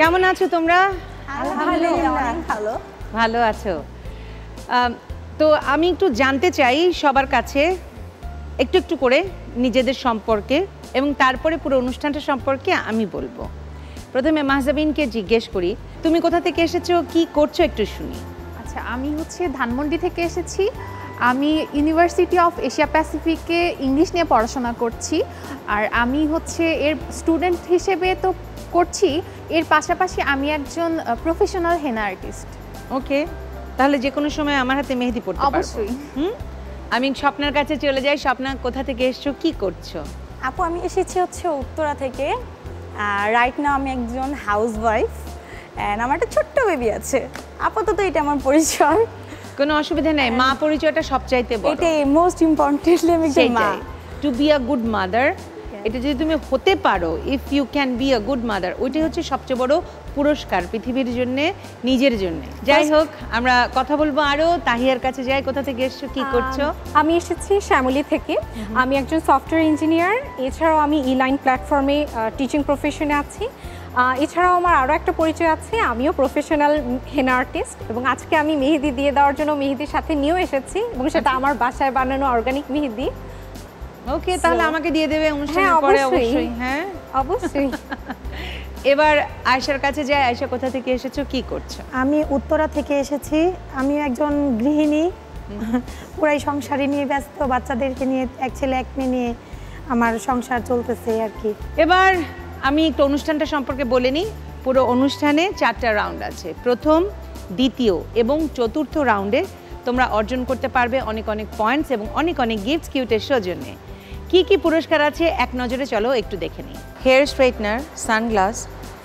কেমন আছো তোমরা? আলহামদুলিল্লাহ ভালো। ভালো আছো? তো আমি একটু জানতে চাই সবার কাছে একটু একটু করে নিজেদের সম্পর্কে, এবং তারপরে পুরো অনুষ্ঠানটা সম্পর্কে আমি বলবো। প্রথমে মাহজাবিনকে জিজ্ঞেস করি, তুমি কোথা থেকে এসেছো, কি করছো একটু শুনি। আচ্ছা, আমি হচ্ছে ধানমন্ডি থেকে এসেছি। আমি ইউনিভার্সিটি অফ এশিয়া প্যাসিফিকে ইংলিশ নিয়ে পড়াশোনা করছি। আর আমি হচ্ছে এর স্টুডেন্ট হিসেবে তো করছি, এর পাশাপাশি আমি একজন প্রফেশনাল হেনা আর্টিস্ট। ওকে, তাহলে যে কোনো সময় আমার হাতে মেহেদি পড়তে পারবো। অবশ্যই। আমি স্বপ্নার কাছে চলে যাই। স্বপ্না, কোথা থেকে এসছো, কি করছো? আপু, আমি এসেছি হচ্ছে উত্তরা থেকে। রাইট নাও আমি একজন হাউসওয়াইফ অ্যান্ড আমার একটা ছোট্ট বেবি আছে। আপাতত এটা আমার পরিচয়। কোনো অসুবিধা নেই, মা পরিচয়টা সবচাইতে বড়। এটাই মোস্ট ইম্পর্টেন্টলি আমি একজন মা। To be a good mother, এটা যদি তুমি হতে পারো, if you can be a good mother, ওইটাই হচ্ছে সবচেয়ে বড় পুরস্কার পৃথিবীর জন্য, নিজের জন্য। যাই হোক, আমরা কথা বলবো আরো। তাহিয়ার কাছে যাই, কোথা থেকে এসছো, কি করছো? আমি এসেছি শ্যামলী থেকে। আমি একজন সফটওয়্যার ইঞ্জিনিয়ার। এছাড়াও আমি ইলাইন প্ল্যাটফর্মে টিচিং প্রফেশনে আছি। এছাড়াও আমার আরও একটা পরিচয় আছে, আমিও প্রফেশনাল হেনা আর্টিস্ট, এবং আজকে আমি মেহেদি দিয়ে দেওয়ার জন্য মেহেদির সাথে নিয়েও এসেছি, এবং সেটা আমার বাসায় বানানো অর্গানিক মেহেদি। ওকে, তাহলে আমাকে দিয়ে দেবে অনুষ্ঠানের পরে? অবশ্যই। হ্যাঁ, অবশ্যই। এবার আয়েশার কাছে যাই। আয়েশা, কোথা থেকে এসেছো, কি করছো? আমি উত্তরা থেকে এসেছি। আমি একজন গৃহিণী, পুরাই সংসারী নিয়ে ব্যস্ত, বাচ্চাদেরকে নিয়ে, এক ছেলে এক মেয়ে নিয়ে আমার সংসার চলতেছে আর কি। এবার আমি একটু অনুষ্ঠানটা সম্পর্কে বলে নিই। পুরো অনুষ্ঠানে 4টা রাউন্ড আছে। প্রথম, দ্বিতীয় এবং চতুর্থ রাউন্ডে তোমরা অর্জন করতে পারবে অনেক অনেক পয়েন্টস এবং অনেক অনেক গিফটস কিউটের সৌজন্যে। কি কি পুরস্কার আছে এক নজরে চলো একটু দেখে নিই। Hair straightener, sunglass,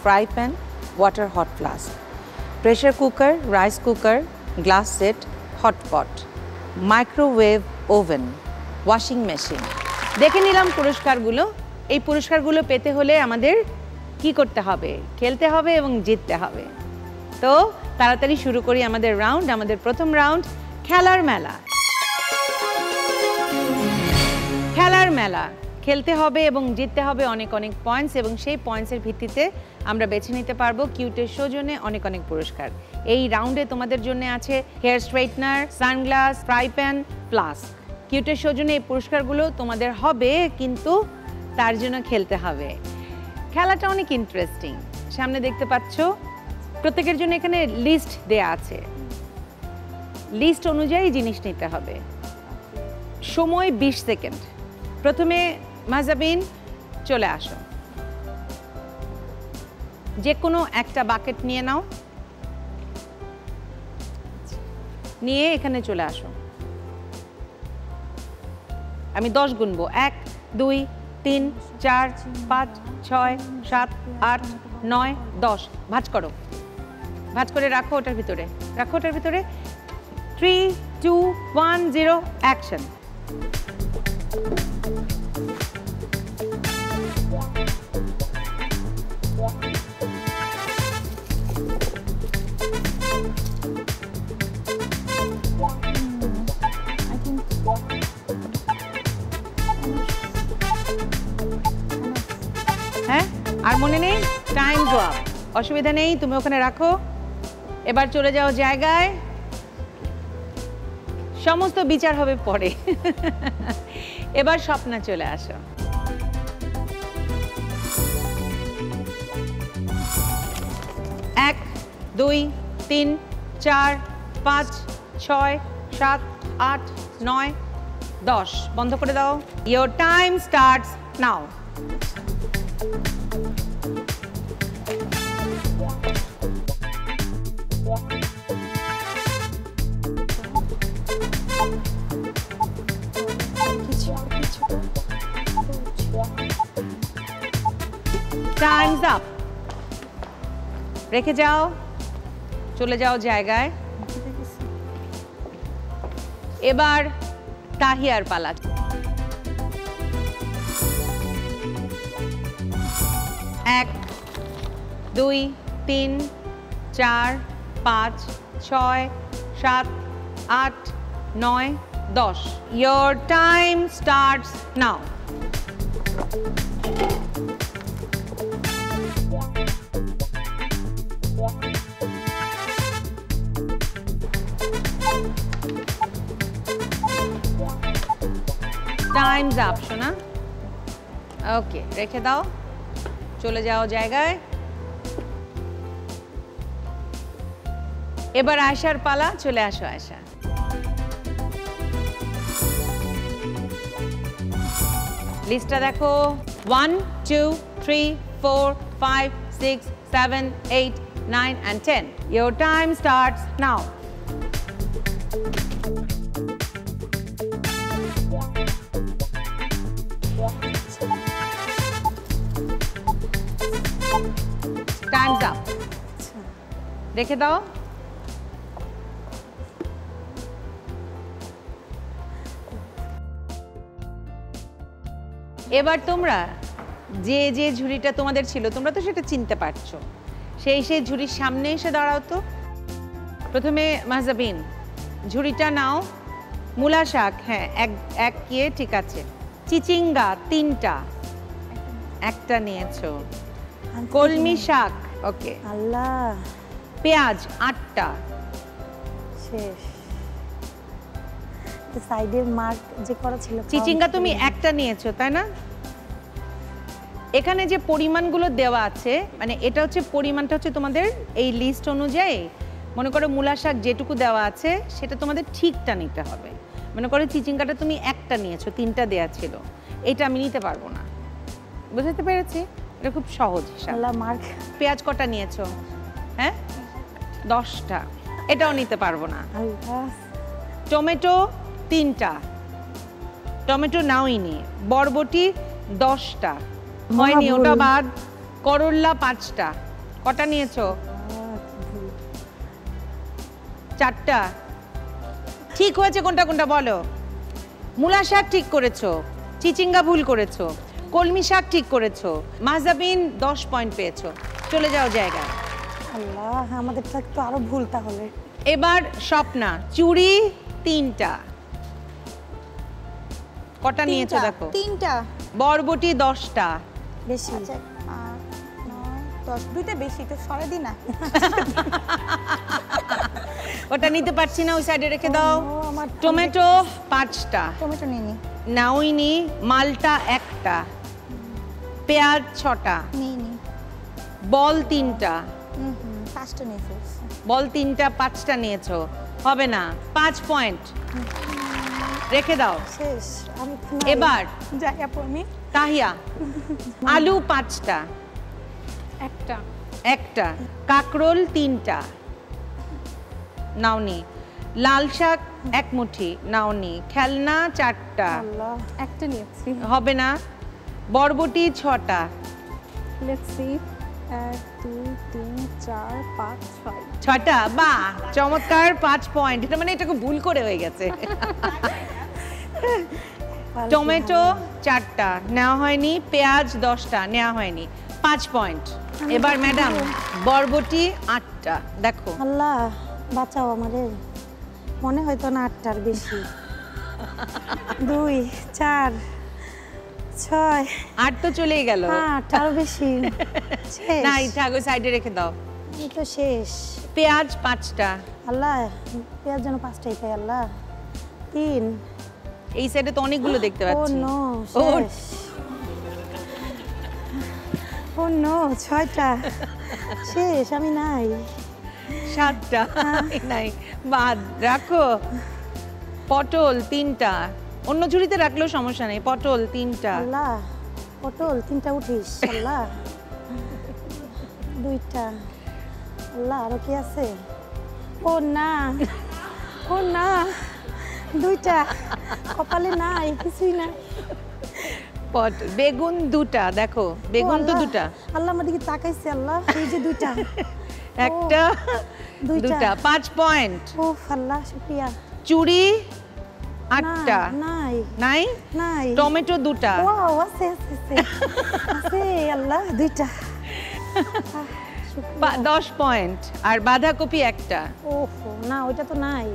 fry pan, water hot flask, pressure cooker, rice cooker, glass set, hotpot, microwave oven, washing machine. দেখে নিলাম পুরস্কারগুলো। এই পুরস্কারগুলো পেতে হলে আমাদের কি করতে হবে? খেলতে হবে এবং জিততে হবে। তো তাড়াতাড়ি শুরু করি আমাদের রাউন্ড। আমাদের প্রথম রাউন্ড, খেলার মেলা। খেলার মেলা খেলতে হবে এবং জিততে হবে অনেক অনেক পয়েন্টস, এবং সেই পয়েন্টসের ভিত্তিতে আমরা বেছে নিতে পারবো কিউটের সৌজন্যে অনেক অনেক পুরস্কার। এই রাউন্ডে তোমাদের জন্য আছে hair straightener, sunglass, fry pan, flask. কিউটের সৌজন্যে এই পুরস্কারগুলো তোমাদের হবে, কিন্তু তার জন্য খেলতে হবে। খেলাটা অনেক ইন্টারেস্টিং। সামনে দেখতে পাচ্ছ প্রত্যেকের জন্য এখানে লিস্ট দেয়া আছে। লিস্ট অনুযায়ী জিনিস নিতে হবে। সময় 20 সেকেন্ড। প্রথমে মাহজাবিন, চলে আসো। যে কোনো একটা বাকেট নিয়ে নাও, নিয়ে এখানে চলে আসো। আমি 10 গুনবো। 1 2 3 4 5 6 7 8 9 10। ভাঁজ করো, ভাঁজ করে রাখো ওটার ভিতরে, রাখো ওটার ভিতরে। 3 2 1 0 অ্যাকশন। হ্যাঁ, আর মনে নেই? Time drop. অসুবিধা নেই, তুমি ওখানে রাখো। এবার চলে যাও জায়গায়। সমস্ত বিচার হবে পরে। এবার স্বপ্না, চলে আসো। এক 2 3 4 5 6 7 8 9 10। বন্ধ করে দাও। Your time starts now. Times up. রেখে যাও, চলে যাও জায়গায়। এবার তাহিয়ার পালা। 1 2 3 4 5 6 7 8 9 10। Your time starts now. Times up শোনা। ওকে, রেখে দাও, চলে যাও জায়গায়। এবার আয়শার পালা, চলে আসো আয়শা। লিস্টটা দেখো, 1 2 3 4 5 6 7 8 9 and 10. Your time starts now. Time's up. রেখে দাও। এবার তোমরা যে যে ঝুড়িটা তোমাদের ছিল, তোমরা তো সেটা চিনতে পারছো, সেই ঝুড়ির সামনে এসে দাঁড়াও তো। প্রথমে মাহজাবিন, ঝুড়িটা নাও। মূলা শাক, হ্যাঁ, এক কিয়ে, ঠিক আছে। চিচিঙ্গা 3টা, একটা নিয়েছো। কলমি শাক, ওকে। আল্লাহ, পেঁয়াজ 8টা। শেষ। সাইডের মার্ক যে করা ছিল। চিচিঙ্গা তুমি একটা নিয়েছো, তাই না? এখানে যে পরিমাণগুলো দেওয়া আছে, মানে এটা হচ্ছে পরিমাণটা হচ্ছে তোমাদের এই লিস্ট অনুযায়ী। মনে করো মূলা শাক যেটুকু দেওয়া আছে সেটা তোমাদের ঠিকটা নিতে হবে। মনে করো চিচিঙ্গাটা তুমি একটা নিয়েছো, 3টা দেওয়া ছিল, এটা আমি নিতে পারবো না। বুঝতে পেরেছি? এটা খুব সহজ হিসাব। আল্লাহ, মার্ক। পেঁয়াজ কটা নিয়েছো? হ্যাঁ, 10টা, এটাও নিতে পারবো না। আল্লাহ, টমেটো 3টা, টমেটো নাওই নি। বরবটি 10টা, হয়নি, ওটা বাদ। করল্লা 5টা, কটা নিয়েছো? 4টা। ঠিক হয়েছে কোনটা কোনটা বলো? মূলা শাক ঠিক করেছো, চিচিঙ্গা ভুল করেছো, কলমি শাক ঠিক করেছো। মাহজাবিন 10 পয়েন্ট পেয়েছো, চলে যাও জায়গায়। আল্লাহ, আমাদের তো আরো ভুল তাহলে। এবার স্বপ্না, চুড়ি 3টা, কটা নিয়েছো দেখো? 3টা। বরবটি 10টা, বেশি। 8 9 10, 2টা বেশি, তো সরে দি না। ওটা নিতে পারছি না, ওই সাইডে রেখে দাও। আমার টমেটো 5টা, টমেটো নিনি। নাওইনি। মালটা 1টা, পেঁয়াজ 6টা, নিনি। বল 3টা, 5টা নিয়ে ফেলছি। বল 3টা, 5টা নিয়েছো, হবে না। 5 পয়েন্ট, রেখে দাও। শেষ। আমি তো নাই। এবার যাই আপু, আমি তাহিয়া, আলু 5টা, একটা। কাকরোল 3টা, নাওনি। লাল শাক 1 মুঠি, নাওনি। খেলনা 4টা, আল্লাহ, একটা নিয়েছি। হবে না। বরবটি 6টা, লেটস সি, 1 2 3 4 5 6। 6টা, বাহ, চমৎকার, 5 পয়েন্ট। এটা মানে এটাকে ভুল করে হয়ে গেছে। টমেটো 4টা, নেওয়া হয়নি। পেঁয়াজ 10টা, নেওয়া হয়নি, 5 পয়েন্ট। এবার ম্যাডাম, বরবটি 8টা, দেখো। আল্লাহ, বাঁচাও আমারে। মনে হয়তো না 8টার বেশি। 2 4 6 8 তো চলেই গেল। 8 আরো বেশি। শেষ। না, থাকো, সাইডে রেখে দাও। এই তো শেষ। পেঁয়াজ 5টা, আল্লাহ, পেঁয়াজ যেন 5টাই পাই। আল্লাহ, 3। এই সাইডে তো অনেকগুলো দেখতে ও পাচ্ছি। নো, ও, শেষ। ও নো, 6টা। শেষ, আমি নাই। 7টা, নাই, বাদ, রাখো। পটল 3টা, অন্য ঝুড়িতে রাখলেও সমস্যা নেই। পটল 3টা, আল্লাহ, পটল 3টা উঠিস। আল্লাহ, 2টা। আল্লাহ, আরো কি আছে? ও না, ও না, 2টা। কপালে নাই, কিছুই নাই। বেগুন 2টা, দেখো, বেগুন তো 2টা, আল্লাহ আমার দিকে তাকাইছে। আল্লাহ, এই যে 2টা। একটা, 2টা, 5 পয়েন্ট। ও আল্লাহ, শুকরিয়া। চুড়ি 8টা, নাই, নাই। নাই। টমেটো 2টা, ওয়াও, আছে আছে আছে। আছে, আল্লাহ, 2টা। 10 পয়েন্ট। আর বাঁধাকপি 1টা। ওহো, না, ওইটা তো নাই।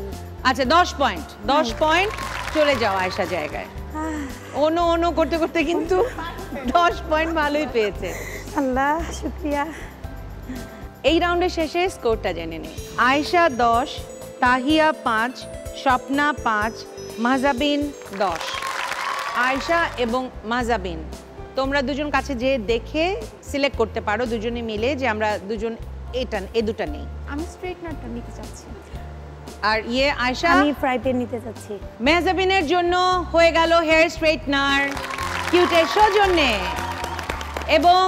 আচ্ছা, 10 পয়েন্ট, 10 পয়েন্ট। চলে যাও আয়শা জায়গায়। ono ono করতে করতে কিন্তু 10 পয়েন্ট ভালোই পেয়েছে। আল্লাহ, শুকরিয়া। এই রাউন্ডের শেষে স্কোরটা জেনে নিই। আয়েশা 10, তাহিয়া 5, স্বপ্না 5, মাহজাবিন 10। আয়েশা এবং মাহজাবিন, তোমরা দুজন কাছে যে দেখে সিলেক্ট করতে পারো দুজনে মিলে যে আমরা দুজন এই দুটা নেই। আমি স্ট্রেটনারটা নিতে চাচ্ছি। আর আয়েশা, আমি ফ্রাই প্যান নিতে চাচ্ছি। মেহজাবিনের জন্য হয়ে গেল হেয়ার স্ট্রেটনার কিউটের সৌজন্যে, এবং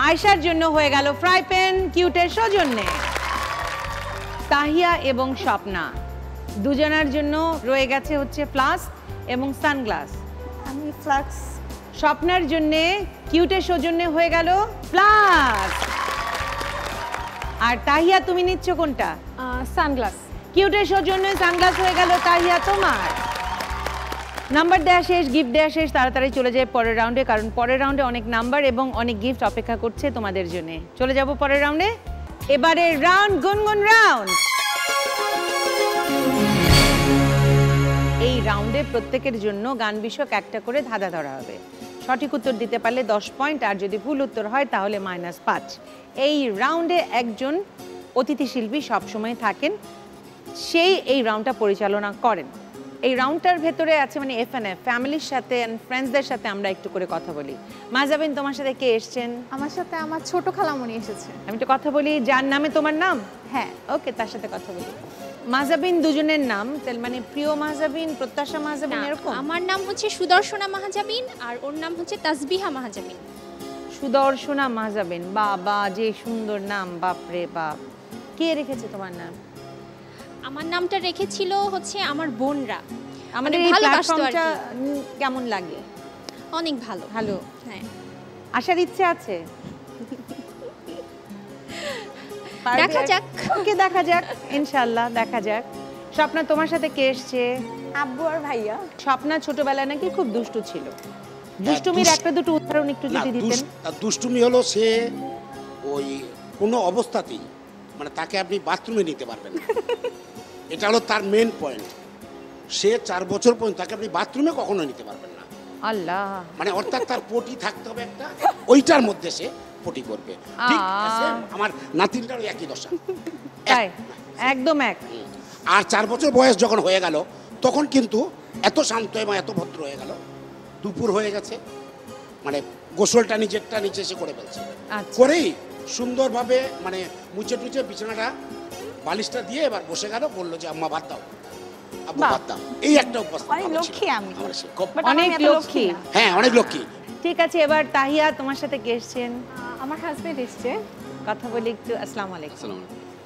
আয়েশার জন্য হয়ে গেল ফ্রাই প্যান কিউটের সৌজন্যে। তাহিয়া এবং স্বপ্না দুজনের জন্য রয়ে গেছে হচ্ছে ফ্লাস্ক এবং সানগ্লাস। আমি ফ্লাক্স। স্বপ্নার জন্য কিউটের সৌজন্যে হয়ে গেল ফ্লাস্ক। আর তাহিয়া তুমি নিচ্ছ কোনটা? সানগ্লাস। কিউটের সৌজন্যে সানগ্লাস হয়ে গেল তাহিয়া তোমার। নাম্বার দেওয়া শেষ, গিফট দেওয়া শেষ, তাড়াতাড়ি চলে যায় পরের রাউন্ডে, কারণ পরের রাউন্ডে অনেক নাম্বার এবং অনেক গিফট অপেক্ষা করছে তোমাদের জন্য। চলে যাব পরের রাউন্ডে। এবারে রাউন্ড গুনগুন রাউন্ড। এই রাউন্ডে প্রত্যেকের জন্য গান বিষয়ক একটা করে ধাঁধা ধরা হবে। সঠিক উত্তর দিতে পারলে 10 পয়েন্ট, আর যদি ভুল উত্তর হয় তাহলে -5। এই রাউন্ডে একজন অতিথি শিল্পী সবসময় থাকেন, সেই এই রাউন্ডটা পরিচালনা করেন। এই রাউন্ডটার ভেতরে আছে মানে এফএনএফ, ফ্যামিলির সাথে এন্ড ফ্রেন্ডসদের সাথে আমরা একটু করে কথা বলি। মাহজাবিন, তোমার সাথে কে এসছেন? আমার সাথে আমার ছোট খালামণি এসেছে। আমি একটু কথা বলি, যার নামে তোমার নাম? হ্যাঁ। ওকে, তার সাথে কথা বলি। মাহজাবিন দুজনের নাম, তার মানে প্রিয় মাহজাবিন, প্রত্যাশা মাহজাবিন, এরকম? আমার নাম হচ্ছে সুদর্শনা মাহজাবিন আর ওর নাম হচ্ছে তাসবিহা মাহজাবিন। সুদর্শনা মাহজাবিন, বাবা যে সুন্দর নাম, বাপরে বাপ। কে রেখেছে তোমার নাম? আমার নামটা রেখেছিল হচ্ছে আমার বোনরা। আমাদের মানে এই ভালোবাসতো আর প্ল্যাটফর্মটা কি। কেমন লাগে? অনেক ভালো। ভালো। হ্যাঁ, আসার ইচ্ছে আছে? দেখা যাক। ওকে, দেখা যাক, ইনশাআল্লাহ দেখা যাক। স্বপ্না, তোমার সাথে কে এসছে? আব্বু আর ভাইয়া। স্বপ্না ছোটবেলায় নাকি খুব দুষ্টু ছিল। দুষ্টুমির একটা দুটো উদাহরণ একটু যদি দিতেন। দুষ্টুমি হলো সে ওই কোনো অবস্থাতেই মানে তাকে আপনি বাথরুমে নিতে পারবেন না। এটা হলো তার মেন পয়েন্ট। সে 4 বছর পর্যন্ত তাকে আপনি বাথরুমে কখনো নিতে পারবেন না। আল্লাহ, মানে অর্থাৎ তার পটি থাকতে হবে একটা, ওইটার মধ্যে সে পটি করবে। ঠিক আছে, আমার নাতিনটারও একই দশা। তাই একদম এক। আর 4 বছর বয়স যখন হয়ে গেল তখন কিন্তু এত শান্ত এবং এত ভদ্র হয়ে গেল, দুপুর হয়ে গেছে মানে গোসলটা নিজেরটা নিচে এসে করে ফেলছে। আচ্ছা। করেই সুন্দরভাবে মানে মুছে টুচে বিছানাটা বালিশটা দিয়ে এবার বসে গেল, বললো যে আম্মা ভাত দাও, আব্বু ভাত দাও। এই একটা উপস্থিত অনেক লক্ষ্মী আমি। অনেক লক্ষ্মী। হ্যাঁ, অনেক লক্ষ্মী। ঠিক আছে, এবার তাহিয়া, তোমার সাথে কে এসছেন? আমার হাজবেন্ড এসছে। কথা বলি একটু। আসসালামু আলাইকুম।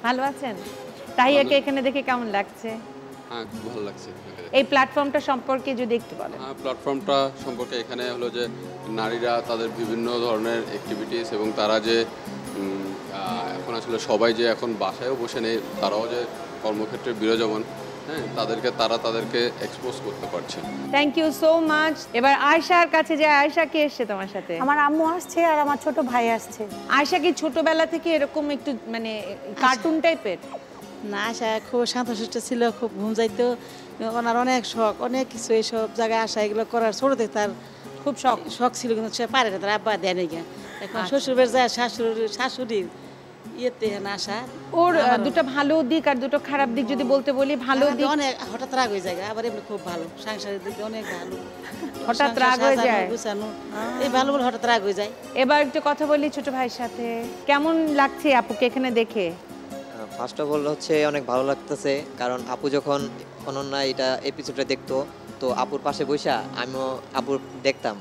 ভালো আছেন? তাহিয়াকে এখানে দেখে কেমন লাগছে? হ্যাঁ, খুব ভালো লাগছে। এই প্ল্যাটফর্মটা সম্পর্কে যদি একটু বলেন। হ্যাঁ, প্ল্যাটফর্মটা সম্পর্কে এখানে হলো যে নারীরা তাদের বিভিন্ন ধরনের অ্যাক্টিভিটিস এবং তারা যে এখন আসলে সবাই যে এখন বাসায়ও বসে নেই, তারাও যে কর্মক্ষেত্রে বিরাজমান, হ্যাঁ, তাদেরকে এক্সপোজ করতে পারছে। Thank you so much. এবার আয়েশার কাছে যায়। আয়েশা, কে এসছে তোমার সাথে? আমার আম্মু আসছে আর আমার ছোট ভাই আসছে। আয়েশা কি ছোটবেলা থেকে এরকম একটু মানে কার্টুন টাইপের? না, আশা খুব শান্তশিষ্ট ছিল, খুব ঘুম যাইতো, ওনার অনেক শখ, অনেক কিছু এইসব জায়গায় আসা এগুলো করার ছোট থেকে তার খুব শখ ছিল, কিন্তু সে পারে না, তার আব্বা দেয় নাকি। এখন শ্বশুর বাড়ি যায়, শাশুড়ির ইয়েতে না আসা। ওর দুটো ভালো দিক আর দুটো খারাপ দিক যদি বলতে বলি। ভালো দিক, অনেক হঠাৎ রাগ হয়ে যায়, আবার এমনি খুব ভালো, সাংসারিক দিকে অনেক ভালো। হঠাৎ রাগ হয়ে যায়, গুছানো, এই ভালো বলে হঠাৎ রাগ হয়ে যায়। এবার একটু কথা বলি ছোট ভাইয়ের সাথে। কেমন লাগছে আপুকে এখানে দেখে? ফার্স্ট অফ অল হচ্ছে অনেক ভালো লাগতেছে, কারণ আপু যখন অনন্যা এটা এপিসোডটা দেখতো তো আপুর পাশে বসা আমিও আপুর দেখতাম,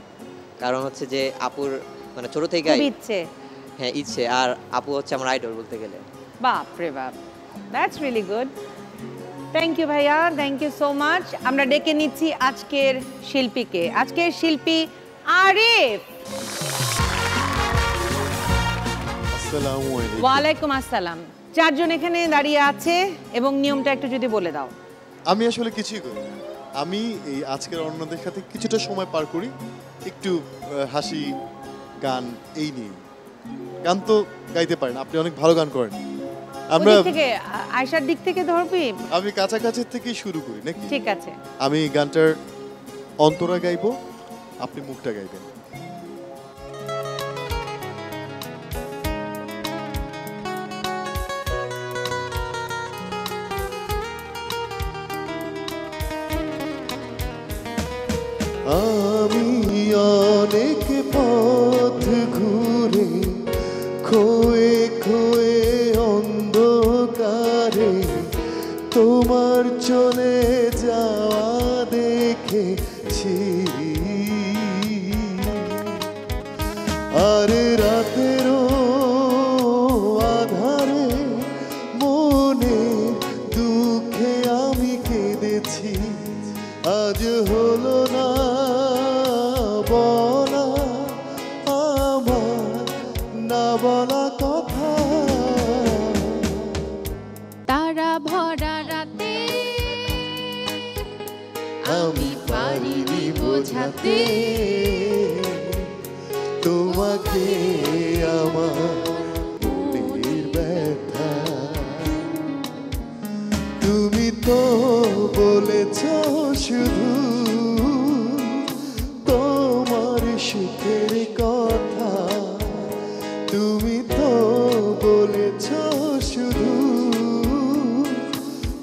কারণ হচ্ছে যে আপুর মানে ছোট থেকে ইচ্ছে। হ্যাঁ, ইচ্ছে। আর আপু হচ্ছে আমার আইডল বলতে গেলে। বাপ রে বাপ, that's really good. Thank you ভাইয়া, থ্যাংক ইউ সো মাচ। আমরা ডেকে নিচ্ছি আজকের শিল্পীকে। আজকের শিল্পী আরিফ। আসসালামু আলাইকুম। ওয়ালাইকুম আসসালাম। 4 জন এখানে দাঁড়িয়ে আছে এবং নিয়মটা একটু যদি বলে দাও। আমি আসলে কিছুই করি না, আমি এই আজকের অন্যদের সাথে কিছুটা সময় পার করি, একটু হাসি, গান, এই নিয়ে। গান তো গাইতে পারেন, আপনি অনেক ভালো গান করেন। আমরা থেকে আয়শার দিক থেকে ধরবি, আমি কাছাকাছি থেকেই শুরু করি নাকি? ঠিক আছে। আমি গানটার অন্তরা গাইবো, আপনি মুখটা গাইবেন। আমি অনেক পথ ঘুরে খোয়ে খোয়ে অন্ধকারে তোমার চলে যাওয়া দেখেছি আর রাতেরও আধারে মনে দুঃখে আমি কেঁদেছি আজ হলো না বলা আমার না বলা কথা তারা ভরা রাতে আমি পারিনি বোঝাতে তোমাকে আমার মনের ব্যথা তুমি তো বলেছ শুধু তোমার সুখের কথা তুমি তো বলেছ শুধু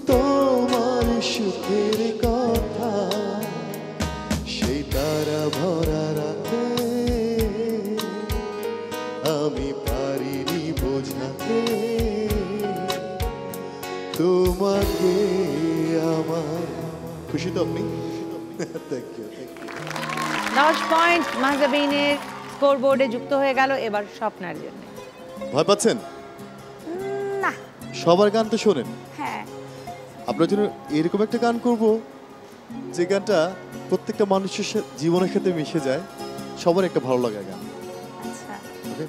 তোমার সুখের কথা সেই তারা ভরা রাতে আমি পারিনি বোঝাতে তোমাকে আমার খুশি তো আপনি থ্যাংক ইউ 10 পয়েন্ট মাহজাবিনের স্কোর বোর্ডে যুক্ত হয়ে গেল। এবার স্বপ্নার জন্য। ভয় পাচ্ছেন না। সবার গান তো শোনেন, হ্যাঁ আপনার জন্য এরকম একটা গান করব যে গানটা প্রত্যেকটা মানুষের জীবনের সাথে মিশে যায়, সবার একটা ভালো লাগা গান। আচ্ছা ওকে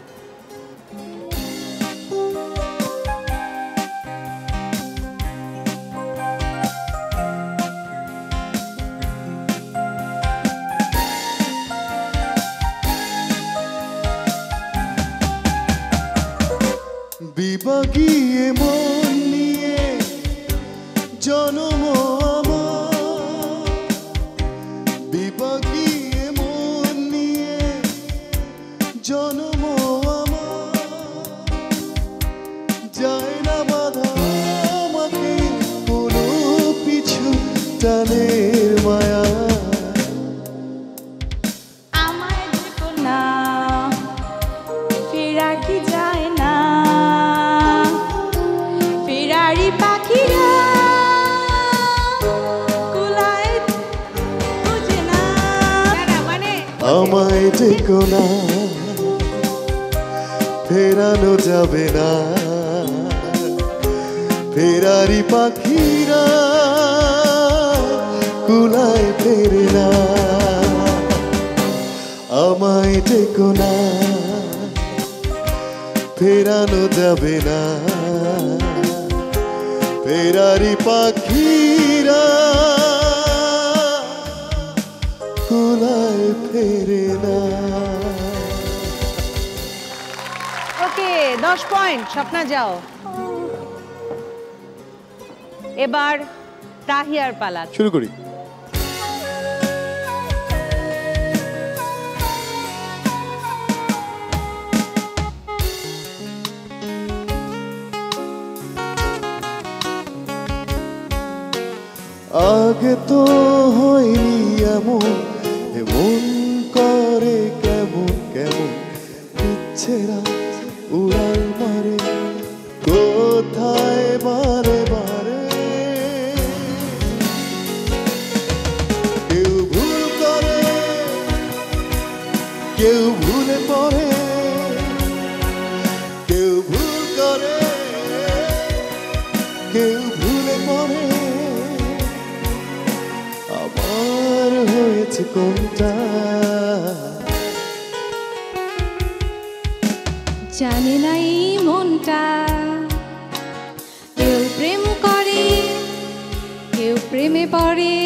বিভাগিয়ে মন নিয়ে জনম আমার বিভাগিয়ে মন নিয়ে জনম আমার যায় না বাধা আমাকে কোনো পিছু টানের মায়া আমায় দেখো না ফেরা কি যায় না ফেরারি পাখিরা কুলায় বুঝে না আমায় দেখো না ফেরানো যাবে না ফেরারি পাখিরা কুলায় ফেরে না আমায় দেখো না ফেরানো যাবে না ফেরারি পাখিরা কুলায় ফেরে না। ওকে 10 পয়েন্ট স্বপ্না যাও। এবার তাহিয়ার পালা। শুরু করি। আগে তো হয়নি এমন এমন করে কেমন কেমন ইচ্ছেরা উড়াল মারে কোথায় বারে বারে কেউ ভুল করে কেউ ভুলে পড়ে কেউ ভুল করে কেউ ভুলে পড়ে আমার হয়েছে কোনটা জানে না এই মনটা কেউ প্রেম করে কেউ প্রেমে পড়ে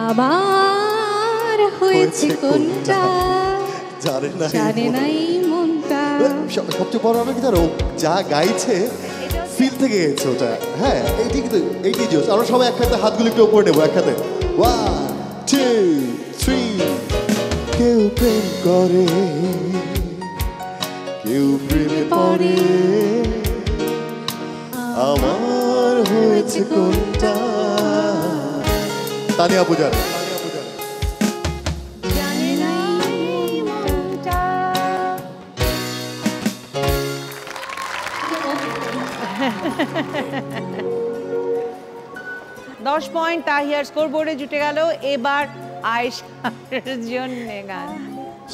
আবার হয়েছে কোনটা জানে না এই মনটা। সবচেয়ে বড় হবে কি জানো, যা গাইছে ফিল থেকে গেছে ওটা। হ্যাঁ এইটি কিন্তু এইটি জোস। আমরা সবাই একসাথে হাতগুলো একটু উপরে নেবো একসাথে। 1 2 3 কেউ প্রেম করে কেউ প্রেমে পড়ে আমার হয়েছে কোনটা। তানিয়া পূজার জানে না 10 পয়েন্ট তাহিয়ার স্কোর বোর্ডে জুটে গেল। এবার আয়েশার জন্য গান।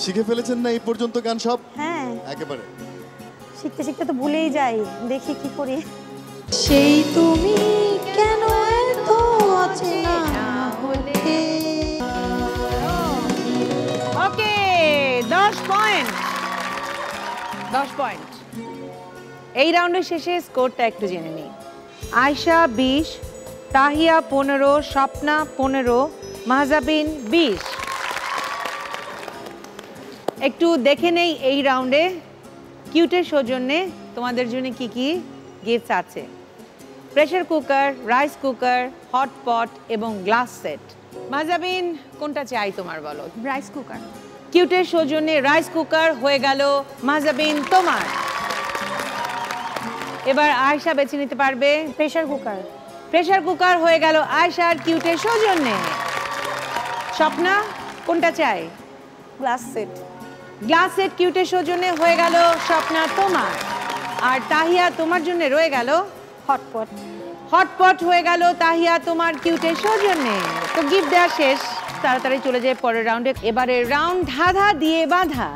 শিখে ফেলেছেন না এই পর্যন্ত গান সব? হ্যাঁ, একেবারে শিখতে শিখতে তো ভুলেই যাই, দেখি কি করি। সেই তুমি কেন এত অচেনা হলে। ওকে, 10 পয়েন্ট। 10 পয়েন্ট। এই রাউন্ডের শেষে স্কোরটা একটু জেনে নিই। আয়েশা 20, তাহিয়া 15, স্বপ্না 15, মাহজাবিন 20। একটু দেখে নেই এই রাউন্ডে কিউটের সৌজন্যে তোমাদের জন্য কি কি গিফটস আছে। Pressure cooker, rice cooker, hotpot এবং গ্লাস সেট। মাহজাবিন কোনটা চাই তোমার বলো? Rice cooker. কিউটের সৌজন্যে রাইস কুকার হয়ে গেল মাহজাবিন তোমার। এবার আয়েশা বেছে নিতে পারবে প্রেসার কুকার। প্রেসার কুকার হয়ে গেল আয়েশার কিউটের সৌজন্যে। স্বপ্না কোনটা চাই? Glass set. গ্লাস সেট কিউটের সৌজন্যে হয়ে গেল স্বপ্না তোমার। আর তাহিয়া তোমার জন্য রয়ে গেল হটপট। হটপট হয়ে গেল তাহিয়া তোমার কিউটের সৌজন্যে। তো গিফট দেওয়া শেষ, তাড়াতাড়ি চলে যায় পরের রাউন্ডে। এবারে রাউন্ড ধাঁধা দিয়ে বাঁধা।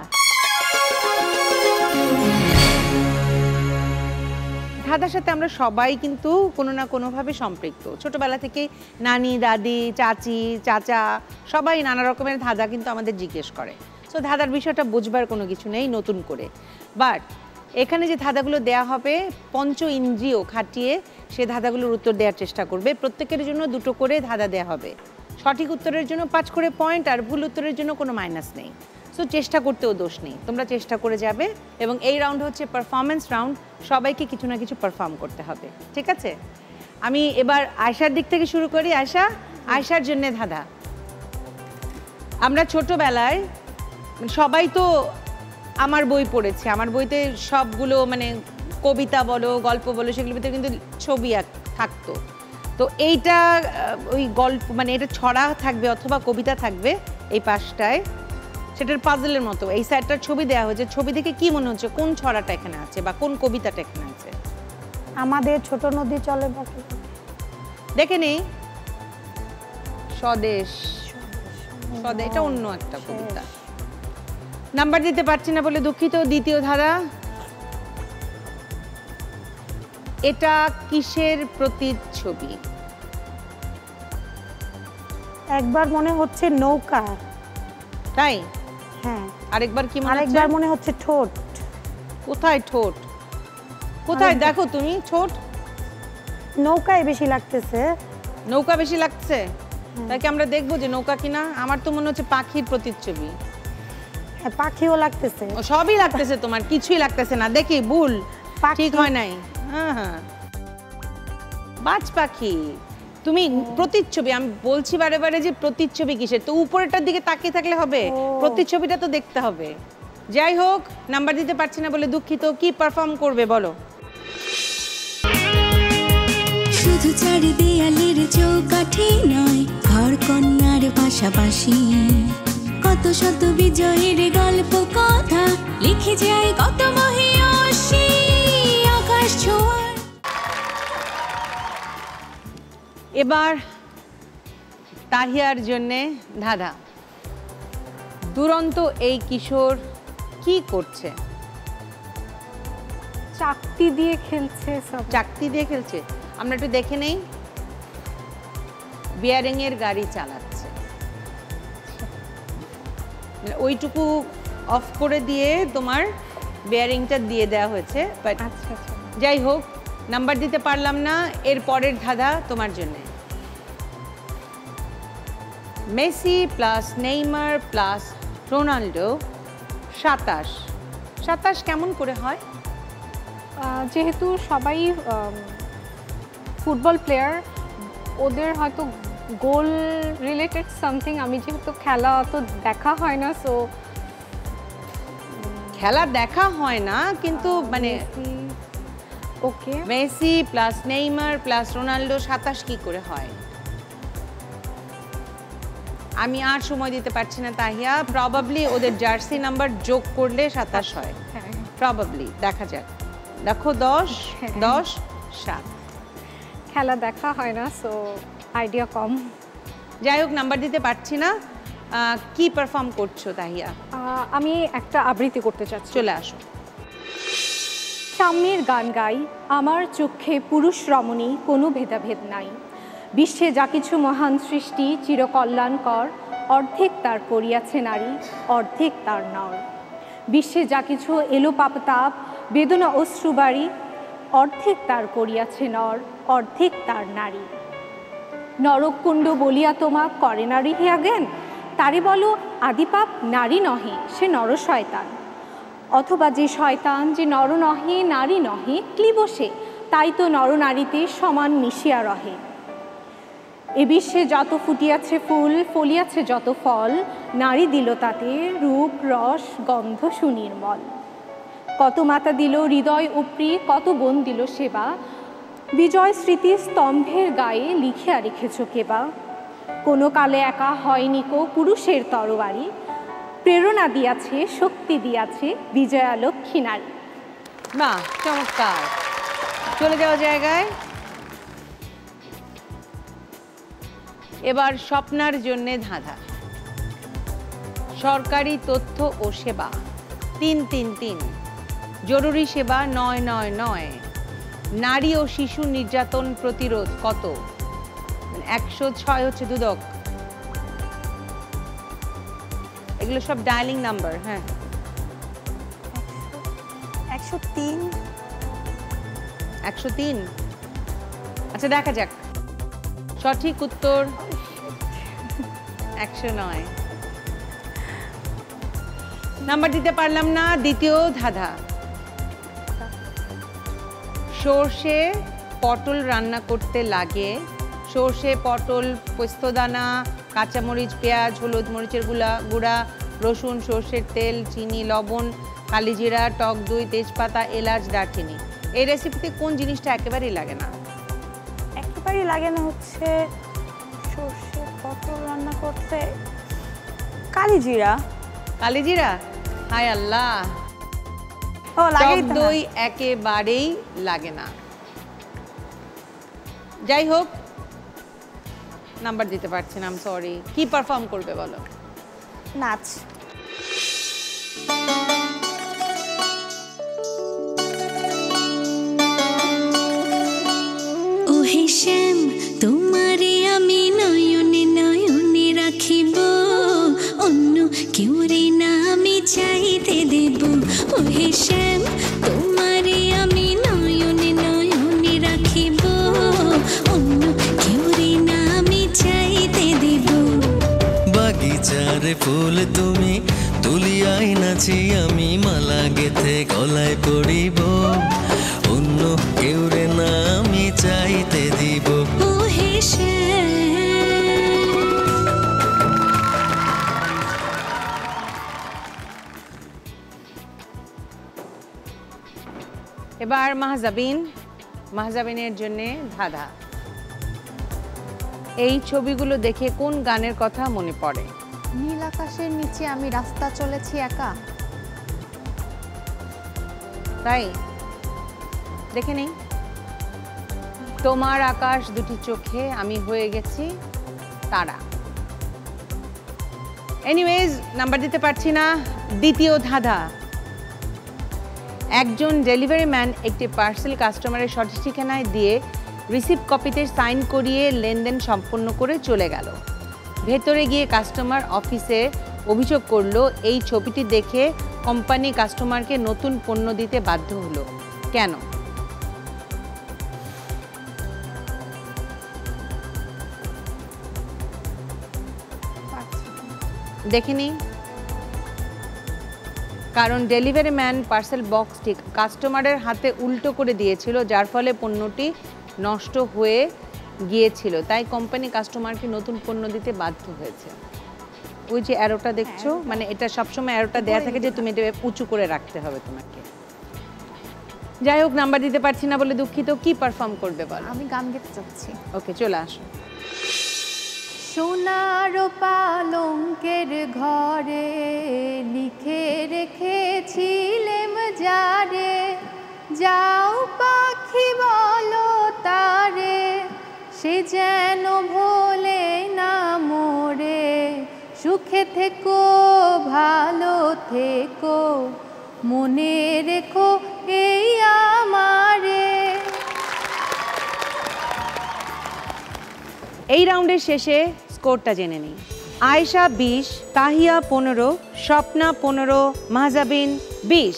ধাঁধার সাথে আমরা সবাই কিন্তু কোনো না কোনোভাবে সম্পৃক্ত। ছোটবেলা থেকে নানি, দাদি, চাচি, চাচা সবাই নানা রকমের ধাঁধা কিন্তু আমাদের জিজ্ঞেস করে। সো ধাঁধার বিষয়টা বুঝবার কোনো কিছু নেই নতুন করে। বাট এখানে যে ধাঁধাগুলো দেয়া হবে, পঞ্চ ইন্দ্রিয় খাটিয়ে সে ধাঁধাগুলোর উত্তর দেওয়ার চেষ্টা করবে। প্রত্যেকের জন্য 2টো করে ধাঁধা দেওয়া হবে। সঠিক উত্তরের জন্য 5 করে পয়েন্ট, আর ভুল উত্তরের জন্য কোনো মাইনাস নেই। সো চেষ্টা করতেও দোষ নেই, তোমরা চেষ্টা করে যাবে। এবং এই রাউন্ড হচ্ছে পারফরমেন্স রাউন্ড, সবাইকে কিছু না কিছু পারফর্ম করতে হবে, ঠিক আছে? আমি এবার আয়েশার দিক থেকে শুরু করি। আয়েশার জন্য ধাঁধা। আমরা ছোটবেলায় সবাই তো আমার বই পড়েছে, আমার বইতে সবগুলো মানে কবিতা বলো, গল্প বলো, সেগুলোর ভিতরে কিন্তু ছবি থাকতো। তো এইটা ওই গল্প মানে এটা ছড়া থাকবে অথবা কবিতা থাকবে এই পাশটায়, সেটার পাজলের মতো। এই সাইডটার ছবি দেওয়া হয়েছে, ছবি দেখে কি মনে হচ্ছে কোন ছড়াটা এখানে আছে বা কোন কবিতাটা এখানে আছে? আমাদের ছোট নদী চলে বাকি। দেখে নেই। স্বদেশ। এটা অন্য একটা কবিতা। নাম্বার দিতে পারছি না বলে দুঃখিত। দ্বিতীয় ধারা। এটা কিসের প্রতিচ্ছবি? একবার মনে হচ্ছে নৌকা। তাই? হ্যাঁ। আরেকবার কি মনে হচ্ছে? আরেকবার মনে হচ্ছে ঠোঁট। কোথায় ঠোঁট? কোথায় দেখো তুমি ঠোঁট? নৌকায় বেশি লাগতেছে। নৌকা বেশি লাগছে? তাকে আমরা দেখবো যে নৌকা কিনা। আমার তো মনে হচ্ছে পাখির প্রতিচ্ছবি। হ্যাঁ, পাখিও লাগতেছে। ও সবই লাগতেছে তোমার, কিছুই লাগতেছে না। দেখি ভুল, ঠিক হয় নাই। হ্যাঁ, বাজ পাখি। তুমি প্রতিচ্ছবি, আমি বলছি বারে বারে যে প্রতিচ্ছবি কিসের? তো উপরেরটার দিকে তাকিয়ে থাকলে হবে? প্রতিচ্ছবিটা তো দেখতে হবে। যাই হোক, নাম্বার দিতে পারছি না বলে দুঃখিত। কি পারফর্ম করবে বলো? শুধু চারি দেয়ালের চৌকাঠি নয়, ঘর কন্যার পাশাপাশি কত শত বিজয়ের গল্প কথা লিখে যায় কত মহিয়সী আকাশ ছোঁয়ার। এবার তাহিয়ার জন্যে ধাঁধা। দুরন্ত এই কিশোর কি করছে? চাকতি দিয়ে খেলছে। চাকতি দিয়ে খেলছে? আমরা একটু দেখে নেই। বিয়ারিং এর গাড়ি চালাচ্ছে। ওইটুকু অফ করে দিয়ে তোমার বিয়ারিংটা দিয়ে দেওয়া হয়েছে। আচ্ছা, যাই হোক, নাম্বার দিতে পারলাম না। এর পরের ধাঁধা তোমার জন্য। Messi plus Neymar plus Ronaldo 27। 27 কেমন করে হয়? যেহেতু সবাই ফুটবল প্লেয়ার, ওদের হয়তো গোল রিলেটেড সামথিং। আমি যেহেতু খেলা তো দেখা হয় না, সো খেলা দেখা হয় না কিন্তু মানে okay. Messi plus Neymar plus Ronaldo 27 কি করে হয়? আমি আর সময় দিতে পারছি না তাহিয়া। প্রবাবলি ওদের জার্সি নাম্বার যোগ করলে 27 হয়। প্রবাবলি দেখা যাক। দেখো 10, 7। খেলা দেখা হয় না, সো আইডিয়া কম। যাই হোক, নাম্বার দিতে পারছি না। কি পারফর্ম করছো তাহিয়া? আমি একটা আবৃত্তি করতে চাচ্ছি। চলে আসো। সাম্যের গান গাই, আমার চোখে পুরুষ রমণী কোনো ভেদাভেদ নাই। বিশ্বে যা কিছু মহান সৃষ্টি চিরকল্যাণকর, অর্ধেক তার করিয়াছে নারী, অর্ধেক তার নর। বিশ্বে যা কিছু এলো পাপতাপ বেদনা অশ্রুবাড়ি, অর্ধেক তার করিয়াছে নর, অর্ধেক তার নারী। নরককুণ্ড বলিয়া তোমা করে নারী হিয়া জ্ঞান, তারে বলো আদিপাপ নারী নহে সে নর শয়তান। অথবা যে শয়তান যে নর নহে নারী নহে ক্লিব সে, তাই তো নরনারীতে সমান মিশিয়া রহে। এ বিশ্বে যত ফুটিয়াছে ফুল ফলিয়াছে যত ফল, নারী দিল তাতে রূপ রস গন্ধ সুনির্মল। কত মাতা দিল হৃদয় উপরি, কত বোন দিল সেবা, বিজয় স্মৃতি স্তম্ভের গায়ে লিখিয়া রেখেছ কেবা। কোনো কালে একা হয়নি কো পুরুষের তরবারি, প্রেরণা দিয়াছে শক্তি দিয়াছে বিজয়া লক্ষ্মী নারী। বাহ, চমৎকার। চলে যাওয়া জায়গায়। এবার স্বপ্নার জন্যে ধাঁধা। সরকারি তথ্য ও সেবা 333, জরুরি সেবা 999, নারী ও শিশু নির্যাতন প্রতিরোধ কত? 106 হচ্ছে দুদক। এগুলো সব ডায়ালিং নাম্বার। হ্যাঁ, 103। 103। আচ্ছা, দেখা যাক। সঠিক উত্তর 109। নাম্বার দিতে পারলাম না। দ্বিতীয় ধাঁধা। সর্ষে পটল রান্না করতে লাগে, সর্ষে পটল পোস্তদানা কাঁচামরিচ পেঁয়াজ হলুদ মরিচের গুঁড়া রসুন সর্ষের তেল চিনি লবণ কালিজিরা টক দই তেজপাতা এলাচ দারচিনি। এই রেসিপিতে কোন জিনিসটা একেবারেই লাগে না? একেবারেই লাগে না হচ্ছে সর্ষে পটল রান্না করতে কালিজিরা। কালিজিরা? হায় আল্লাহ, ও লাগে টক দই একেবারেই লাগে না। যাই হোক, নাম্বার দিতে পারছি না, সরি। কি পারফর্ম করবে বলো? নাচ। ওহে শ্যাম তোমারে আমি নয়নে নয়নে রাখিব, অন্য কেউ রে না আমি চাইতে দেব। ওহে শ্যাম তোমারে আমি নয়নে নয়নে রাখিব, অন্য কেউ রে না আমি চাইতে দেব। বাগিচার ফুল তুমি তুলিয়াই নাচি আমি মালা গেথে গলায় পড়িব, অন্য কেউ রে না আমি চাইতে দিব। ওহে শ্যাম। এবার মাহজাবিনের জন্য ধাঁধা। এই ছবিগুলো দেখে কোন গানের কথা মনে পড়ে? নীল আকাশের নিচে আমি রাস্তা চলেছি একা। তাই দেখে নেই। তোমার আকাশ দুটি চোখে আমি হয়ে গেছি তারা। এনিওয়েজ, নাম্বার দিতে পারছি না। দ্বিতীয় ধাঁধা। একজন ডেলিভারি ম্যান একটি পার্সেল কাস্টমারের সঠিক ঠিকানায় দিয়ে রিসিপ্ট কপিতে সাইন করিয়ে লেনদেন সম্পন্ন করে চলে গেল। ভেতরে গিয়ে কাস্টমার অফিসে অভিযোগ করলো এই ছবিটি দেখে কোম্পানি কাস্টমারকে নতুন পণ্য দিতে বাধ্য হলো। কেন? দেখে নিই। কারণ ডেলিভারি ম্যান পার্সেল বক্সটি কাস্টমারের হাতে উল্টো করে দিয়েছিল, যার ফলে পণ্যটি নষ্ট হয়ে গিয়েছিল, তাই কোম্পানি কাস্টমারকে নতুন পণ্য দিতে বাধ্য হয়েছে। ওই যে অ্যারোটা দেখছো, মানে এটা সবসময় অ্যারোটা দেয়া থাকে যে তুমি এটা উঁচু করে রাখতে হবে তোমাকে। যাই হোক, নাম্বার দিতে পারছি না বলে দুঃখিত। কি পারফর্ম করবে বল? আমি গান গেতে চাচ্ছি। ওকে, চলে আসো। সোনার পালঙ্কের ঘরে লিখে রেখেছিলেম যারে, যাও পাখি বলো যেন ভোলে না মোরে, সুখে থেকো ভালো থেকো, মনে রেখো এই আমারে। এই রাউন্ডের শেষে স্কোরটা জেনে নিই। আয়েশা 20, তাহিয়া 15, স্বপ্না 15, মাহজাবিন 20।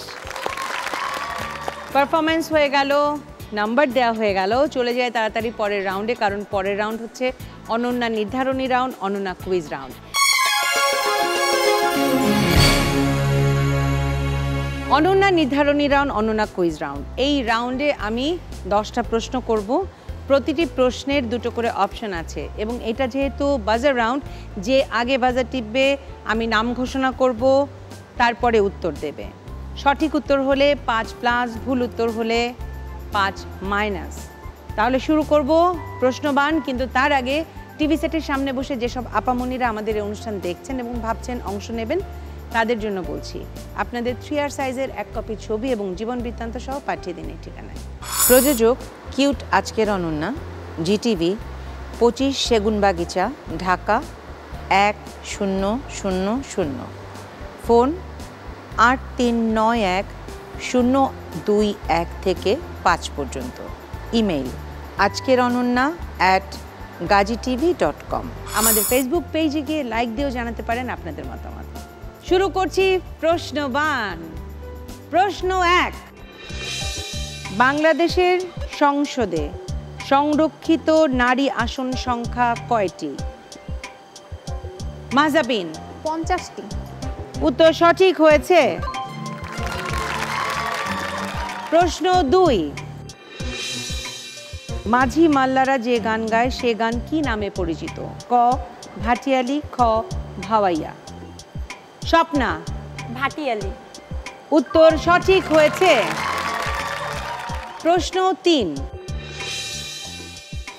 পারফরমেন্স হয়ে গেল, নাম্বার দেওয়া হয়ে গেল। চলে যায় তাড়াতাড়ি পরের রাউন্ডে, কারণ পরের রাউন্ড হচ্ছে অনন্যা নির্ধারণী round, Ananya quiz round. Ananya নির্ধারণী রাউন্ড, অনন্যা কুইজ রাউন্ড। এই রাউন্ডে আমি 10টা প্রশ্ন করব। প্রতিটি প্রশ্নের 2টো করে অপশন আছে এবং এটা যেহেতু বাজার রাউন্ড, যে আগে বাজার টিপবে আমি নাম ঘোষণা করব, তারপরে উত্তর দেবে। সঠিক উত্তর হলে 5+, ভুল উত্তর হলে 5-। তাহলে শুরু করব প্রশ্নবান। কিন্তু তার আগে টিভি সেটের সামনে বসে যেসব আপামনিরা আমাদের এই অনুষ্ঠান দেখছেন এবং ভাবছেন অংশ নেবেন, তাদের জন্য বলছি, আপনাদের 3R সাইজের 1 কপি ছবি এবং জীবন বৃত্তান্ত সহ পাঠিয়ে দিন এই ঠিকানায়। প্রযোজক কিউট আজকের অনন্যা, জিটিভি, 25 সেগুনবাগিচা, ঢাকা 1000। ফোন 8391-021 থেকে 5 পর্যন্ত। Email ajkerononna@gazitv.com। আমাদের ফেসবুক পেজে গিয়ে লাইক দিয়েও জানাতে পারেন আপনাদের মতামত। শুরু করছি প্রশ্নবান। প্রশ্ন 1, বাংলাদেশের সংসদে সংরক্ষিত নারী আসন সংখ্যা কয়টি? মাহজাবিন 50টি। উত্তর সঠিক হয়েছে। প্রশ্ন 2, মাঝি মাল্লারা যে গান গায় সে গান কি নামে পরিচিত? ক ভাটিয়ালি, খ ভাওয়াইয়া। স্বপ্না ভাটিয়ালি। উত্তর সঠিক হয়েছে। প্রশ্ন 3,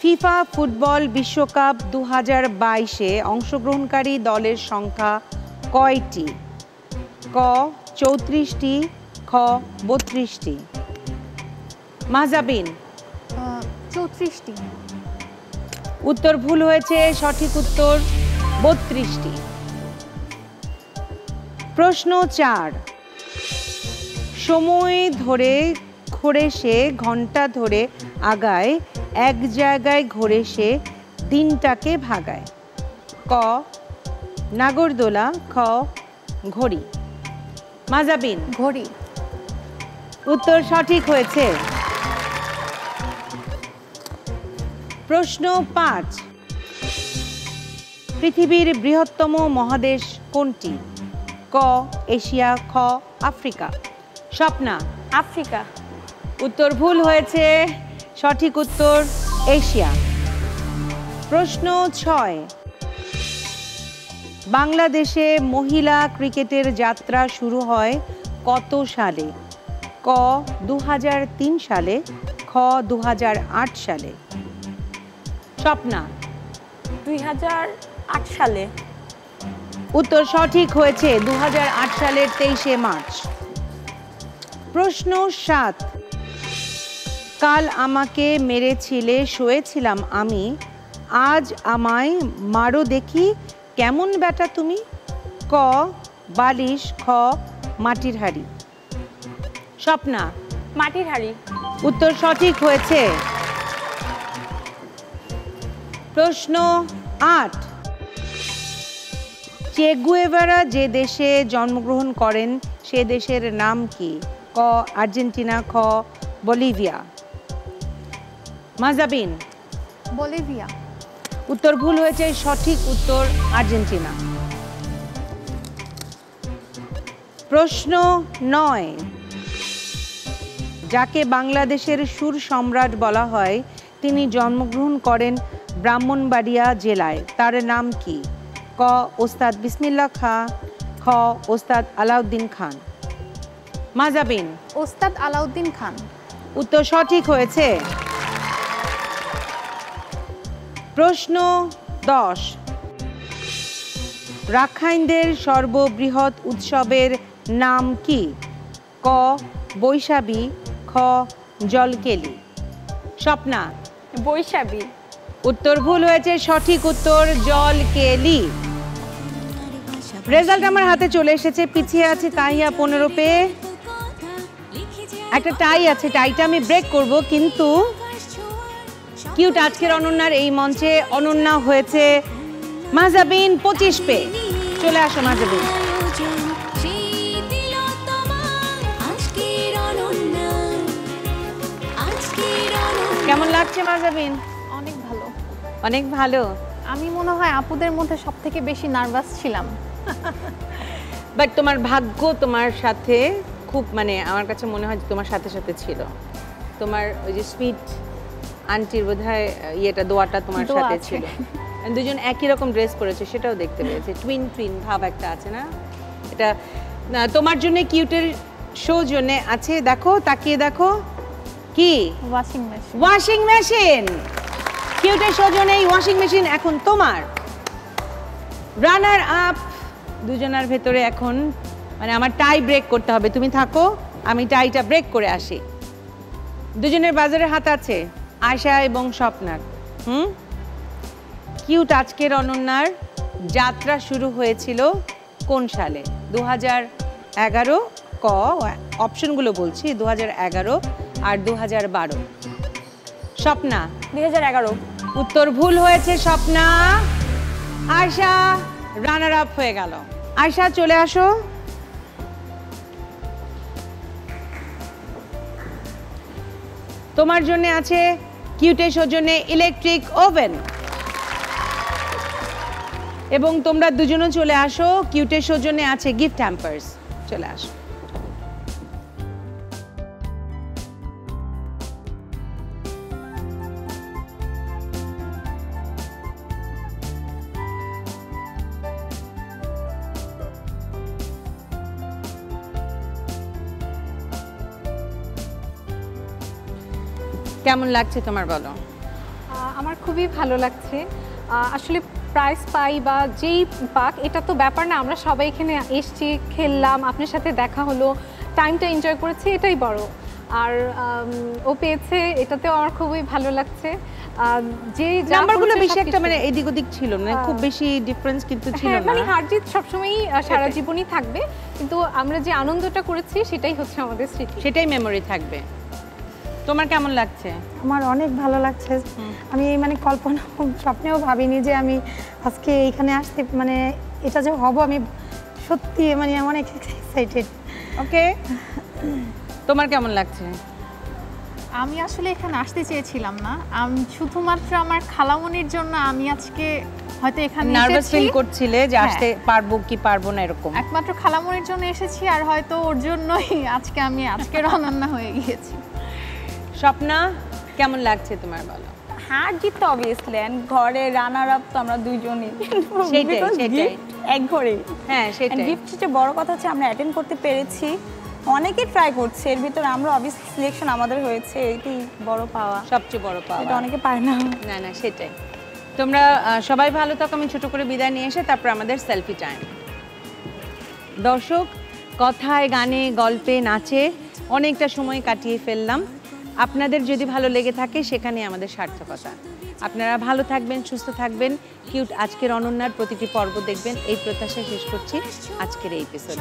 ফিফা ফুটবল বিশ্বকাপ 2022-এ অংশগ্রহণকারী দলের সংখ্যা কয়টি? ক 34টি, খ 32টি। মাহজাবিন 34টি। উত্তর ভুল হয়েছে, সঠিক উত্তর 32টি। প্রশ্ন 4, সময় ধরে ঘোরে সে, ঘন্টা ধরে আগায়, এক জায়গায় ঘোরে সে, দিনটাকে ভাগায়। ক নাগরদোলা, খ ঘড়ি। মাহজাবিন ঘড়ি। উত্তর সঠিক হয়েছে। প্রশ্ন 5, পৃথিবীর বৃহত্তম মহাদেশ কোনটি? ক এশিয়া, খ আফ্রিকা। স্বপ্না আফ্রিকা। উত্তর ভুল হয়েছে, সঠিক উত্তর এশিয়া। প্রশ্ন 6, বাংলাদেশে মহিলা ক্রিকেটের যাত্রা শুরু হয় কত সালে? ক 2003 সালে, খ 2008 সালে। স্বপ্না 2008 সালে। উত্তর সঠিক হয়েছে, 2008 সালের 23শে মার্চ। প্রশ্ন 7, কাল আমাকে মেরেছিলে শুয়েছিলাম আমি, আজ আমায় মারো দেখি কেমন ব্যাটা তুমি? ক বালিশ, খ মাটির হাড়ি। স্বপ্না মাটির হাড়ি। উত্তর সঠিক হয়েছে। প্রশ্ন 8, চে গুয়েভারা যে দেশে জন্মগ্রহণ করেন সে দেশের নাম কি? ক আর্জেন্টিনা, খ বলিভিয়া। মাহজাবিন বলিভিয়া। উত্তর ভুল হয়েছে, সঠিক উত্তর আর্জেন্টিনা। প্রশ্ন 9, যাকে বাংলাদেশের সুর সম্রাট বলা হয় তিনি জন্মগ্রহণ করেন ব্রাহ্মণবাড়িয়া জেলায়, তার নাম কি? ক ওস্তাদ বিসমিল্লাহ খাঁ, খ ওস্তাদ আলাউদ্দিন খান। মাহজাবিন ওস্তাদ আলাউদ্দিন খান। উত্তর সঠিক হয়েছে। প্রশ্ন 10, রাখাইনদের সর্ববৃহৎ উৎসবের নাম কি? ক বৈশাখী, খ জলকেলি। স্বপ্না বৈশাখী। উত্তর ভুল হয়েছে, সঠিক উত্তর জল কেলি। রেজাল্ট আমার হাতে চলে এসেছে, পিছিয়ে আছে কাহিয়া 15 পেয়ে। একটা টাই আছে, টাইটা আমি ব্রেক করব, কিন্তু কিউট আজকের অনন্যার এই মঞ্চে অনন্যা হয়েছে মাহজাবিন 25 পেয়ে। চলে আসো মাহজাবিন। কেমন লাগছে মাহজাবিন? অনেক ভালো। অনেক ভালো। আমি মনে হয় আপুদের মধ্যে সবথেকে বেশি নার্ভাস ছিলাম। বাট তোমার ভাগ্য তোমার সাথে খুব, মানে আমার কাছে মনে হয় যে তোমার সাথে সাথে ছিল। তোমার ওই যে সুইট আন্টির বোধহয় ইয়েটা, দোয়াটা তোমার সাথে ছিল। দুজন একই রকম ড্রেস পরেছে, সেটাও দেখতে পেয়েছে। টুইন টুইন ভাব একটা আছে না? এটা তোমার জন্য কিউটের সৌজন্যে আছে। দেখো, তাকিয়ে দেখো, কি? Washing machine. Washing machine. কিউটের সৌজন্যে এই ওয়াশিং মেশিন এখন তোমার। রানার আপ দুজনের ভেতরে এখন, মানে আমার টাই ব্রেক করতে হবে। তুমি থাকো, আমি টাইটা ব্রেক করে আসি। দুজনের বাজারে হাত আছে, আয়শা এবং স্বপ্নার। কিউট আজকের অনন্যার যাত্রা শুরু হয়েছিল কোন সালে? 2011 ক, অপশনগুলো বলছি, 2011 আর 2012। স্বপ্না 2011। উত্তর ভুল হয়েছে স্বপ্না। আয়শা রানার আপ হয়ে গেল। আয়শা চলে আসো। তোমার জন্য আছে কিউটের সৌজন্যে ইলেকট্রিক ওভেন, এবং তোমরা দুজনও চলে আসো। কিউটের সৌজন্যে আছে গিফট হ্যাম্পার্স। চলে আসো। কেমন লাগছে তোমার, বলো? আমার খুবই ভালো লাগছে। আসলে প্রাইজ পাই বা যেই পাক, এটা তো ব্যাপার না। আমরা সবাই এখানে এসছি, খেললাম, আপনার সাথে দেখা হলো, টাইমটা এনজয় করেছি, এটাই বড়। আর ও পেয়েছে, এটাতেও আমার খুবই ভালো লাগছে। যে নাম্বারগুলো বেশি একটা মানে এদিক ওদিক ছিল না, খুব বেশি ডিফারেন্স কিন্তু ছিল না। মানে হার জিত সবসময়ই সারা জীবনই থাকবে, কিন্তু আমরা যে আনন্দটা করেছি সেটাই হচ্ছে আমাদের স্মৃতি, সেটাই মেমোরি থাকবে। তোমার কেমন লাগছে? আমার অনেক ভালো লাগছে। আমি মানে কল্পনা, স্বপ্নেও ভাবিনি যে আমি আজকে এইখানে আসতে, মানে এটা যে হব, আমি সত্যি মানে অনেক এক্সাইটেড। ওকে, তোমার কেমন লাগছে? আমি আসলে এখানে আসতে চেয়েছিলাম না, আমি শুধুমাত্র আমার খালামণির জন্য আমি আজকে হয়তো এখানে নার্ভাস ফিল করছিলে যে আসতে পারবো কি পারবো না এরকম। একমাত্র খালামণির জন্য এসেছি, আর হয়তো ওর জন্যই আজকে আমি আজকের অনন্যা হয়ে গিয়েছি। স্বপ্না কেমন লাগছে তোমার, বলো? হার জিত তো অবভিয়াসলি, ঘরে রানার আপ তো আমরা দুইজনই, সেটাই সেটাই এক ঘরে। হ্যাঁ সেটাই। গিফট সবচেয়ে বড় কথা হচ্ছে আমরা অ্যাটেন্ড করতে পেরেছি। অনেকেই ট্রাই করছে, এর ভিতরে আমরা অবভিয়াসলি সিলেকশন আমাদের হয়েছে, এটাই বড় পাওয়া, সবচেয়ে বড় পাওয়া। এটা অনেকে পায় না। না না সেটাই। তোমরা সবাই ভালো থাকো। আমি ছোট করে বিদায় নিয়ে এসে তারপর আমাদের সেলফি টাইম। দর্শক, কথায়, গানে, গল্পে, নাচে অনেকটা সময় কাটিয়ে ফেললাম। আপনাদের যদি ভালো লেগে থাকে সেখানে আমাদের সার্থকতা। আপনারা ভালো থাকবেন, সুস্থ থাকবেন, কিউট আজকের অনন্যার প্রতিটি পর্ব দেখবেন, এই প্রত্যাশা শেষ করছি আজকের এই এপিসোড।